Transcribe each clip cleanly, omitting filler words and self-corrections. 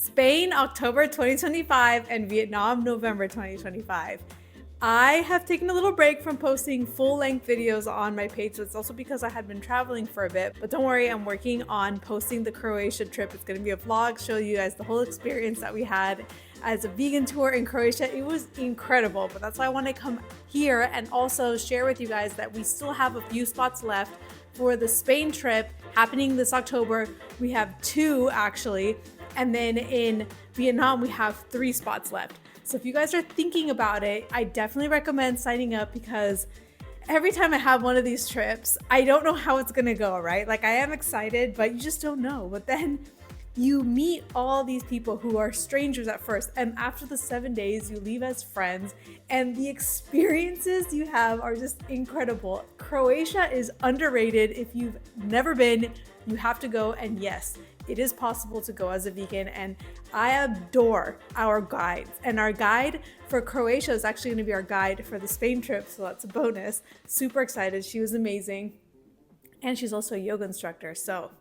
Spain, October 2025, and Vietnam, November 2025. I have taken a little break from posting full-length videos on my page. So it's also because I had been traveling for a bit, but don't worry, I'm working on posting the Croatia trip. It's gonna be a vlog, show you guys the whole experience that we had as a vegan tour in Croatia. It was incredible, but that's why I want to come here and also share with you guys that we still have a few spots left for the Spain trip happening this October. We have 2 actually, and then in Vietnam we have 3 spots left. So if you guys are thinking about it, I definitely recommend signing up, because every time I have one of these trips, I don't know how it's gonna go, right? Like, I am excited, but you just don't know. But then you meet all these people who are strangers at first, and after the 7 days, you leave as friends, and the experiences you have are just incredible. Croatia is underrated. If you've never been, you have to go. And yes, it is possible to go as a vegan, and I adore our guides. And our guide for Croatia is actually going to be our guide for the Spain trip, so that's a bonus. Super excited. She was amazing, and she's also a yoga instructor, so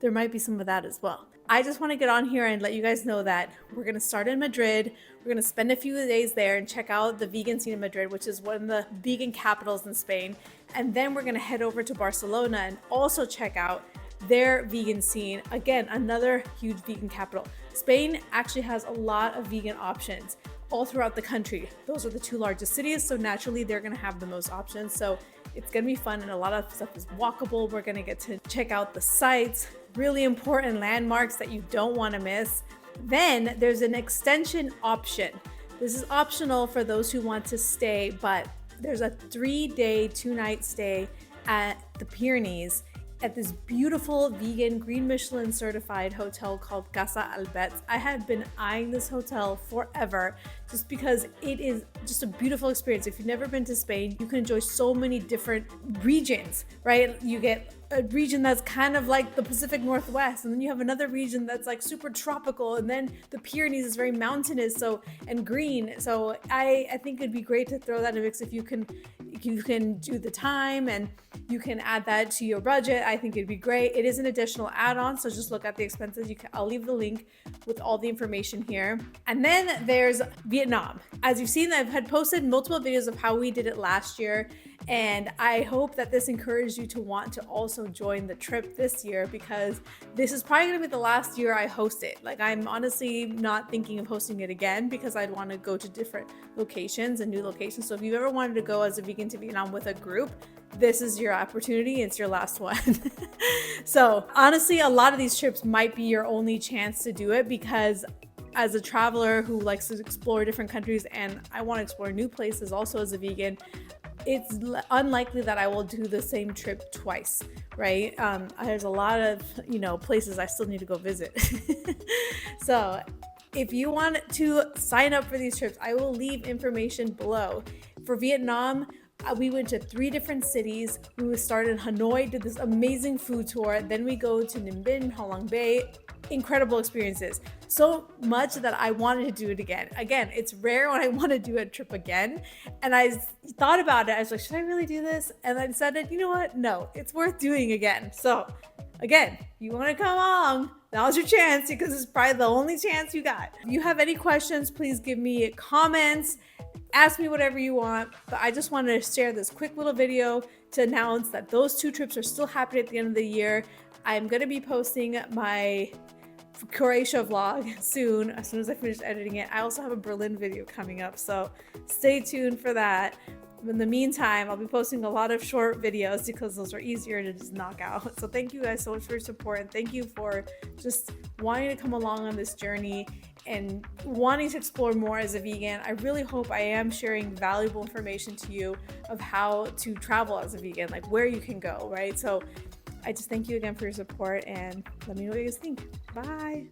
there might be some of that as well. I just want to get on here and let you guys know that we're going to start in Madrid. We're going to spend a few days there and check out the vegan scene in Madrid, which is one of the vegan capitals in Spain. And then we're going to head over to Barcelona and also check out their vegan scene. Again, another huge vegan capital. Spain actually has a lot of vegan options all throughout the country. Those are the 2 largest cities, so naturally they're going to have the most options. So it's going to be fun, and a lot of stuff is walkable. We're going to get to check out the sites, really important landmarks that you don't want to miss. Then there's an extension option. This is optional for those who want to stay, but there's a 3-day, 2-night stay at the Pyrenees at this beautiful vegan Green Michelin certified hotel called Casa Albets. I have been eyeing this hotel forever just because it is just a beautiful experience. If you've never been to Spain, you can enjoy so many different regions, right? You get a region that's kind of like the Pacific Northwest, and then you have another region that's like super tropical, and then the Pyrenees is very mountainous and green. So I think it'd be great to throw that in a mix if you can do the time and you can add that to your budget. I think it'd be great. It is an additional add-on, so just look at the expenses. I'll leave the link with all the information here. And then there's Vietnam. As you've seen, I've had posted multiple videos of how we did it last year, and I hope that this encouraged you to want to also join the trip this year, because this is probably gonna be the last year I host it. Like, I'm honestly not thinking of hosting it again, because I'd want to go to different locations and new locations. So if you've ever wanted to go as a vegan to Vietnam with a group, this is your opportunity. It's your last one. So honestly, a lot of these trips might be your only chance to do it, because as a traveler who likes to explore different countries, and I want to explore new places also as a vegan, it's unlikely that I will do the same trip twice, right? There's a lot of, places I still need to go visit. So if you want to sign up for these trips, I will leave information below. For Vietnam, we went to 3 different cities. We would start in Hanoi, did this amazing food tour. Then we go to Ninh Binh, Ha Long Bay. Incredible experiences. So much that I wanted to do it again. Again, it's rare when I want to do a trip again. And I thought about it. I was like, should I really do this? And I decided, you know what? No, it's worth doing again. So again, you want to come along, now's your chance, because it's probably the only chance you got. If you have any questions, please give me comments. Ask me whatever you want, but I just wanted to share this quick little video to announce that those 2 trips are still happening at the end of the year. I'm going to be posting my Croatia vlog soon, as soon as I finish editing it. I also have a Berlin video coming up, so stay tuned for that. In the meantime, I'll be posting a lot of short videos because those are easier to just knock out. So thank you guys so much for your support, and thank you for just wanting to come along on this journey and wanting to explore more as a vegan. I really hope I am sharing valuable information to you of how to travel as a vegan, like where you can go, right? So I just thank you again for your support, and let me know what you guys think. Bye.